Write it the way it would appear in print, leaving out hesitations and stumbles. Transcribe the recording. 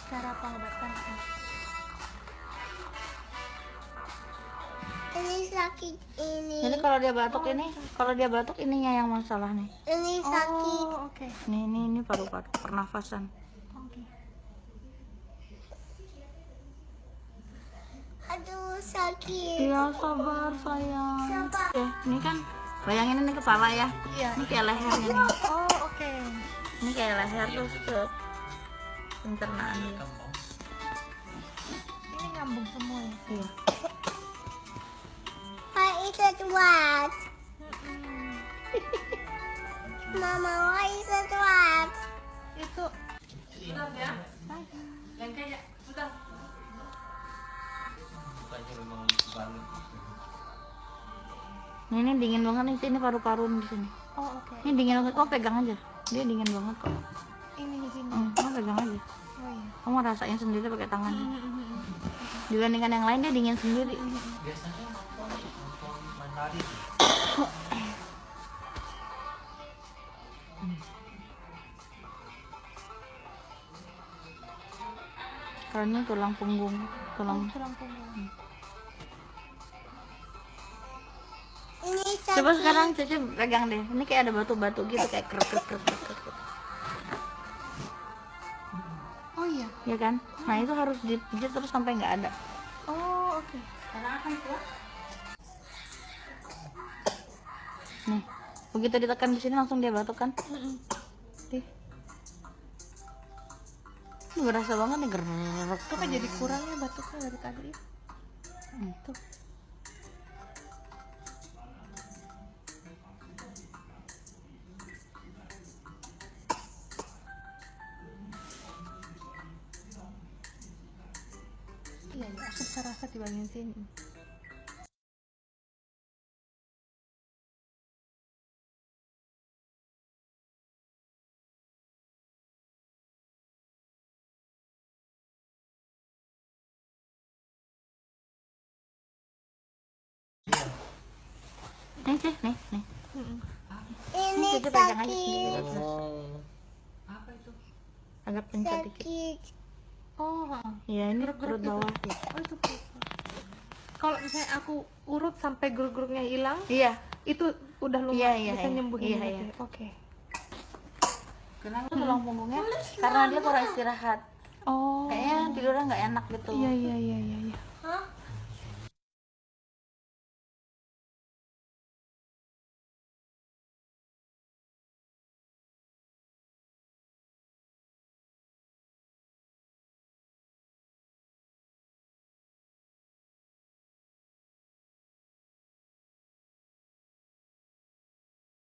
Cara pengobatan. Ini sakit ini. Jadi kalau dia batuk ininya yang masalah nih. Ini sakit. Oh, oke. Ini paru-paru pernafasan. Oke. Aduh sakit. Iya sabar sayang. Sabar. Ini kan bayangin ini kepala ya. Iya. Ini kayak lehernya nih. Oh, oke. Ini kayak leher terus ke pencernaan dia. Ini nyambung semua ya. Iya. Why is it wet? Mama, why is it wet? Itu Ini dingin banget nih, ini paru-paru di sini. oh, oke. Ini dingin banget. Oh, pegang aja. Dia dingin banget kok. Ini di sini. Kamu pegang aja. Oh iya. Kamu rasain sendiri pakai tangan. Dibandingkan yang lain dia dingin sendiri. Biasanya nonton main lari tuh. Karena ini tulang punggung, tulang. Tulang punggung. Ini sakit. Coba sekarang Cici pegang deh. Ini kayak ada batu-batu gitu, kayak krek. Oh iya. Ya kan? Nah itu harus dipijit terus sampai nggak ada. Oh, oke. Nih, begitu ditekan di sini langsung dia batuk kan? Nih. Ini berasa banget nih gerak. Kok jadi kurangnya batuknya dari tadi? Tuh. Iya, ya. Aku bisa rasa di bagian sini. Nih, Ci, nih. Ini Cici pegang aja sendiri. sakit. Apa itu? Agak pencet dikit. Sakit. Oh, Iya, ini perut bawah. oh itu perut. Kalau misalnya aku urut sampai geruk-geruknya hilang, Iya. itu udah lumayan Iya, bisa iya. nyembuhin Iya, berarti. iya. Oke. Kenapa tulang punggungnya? Karena dia kurang istirahat. Oh. Kayaknya tidurnya nggak enak gitu. Iya.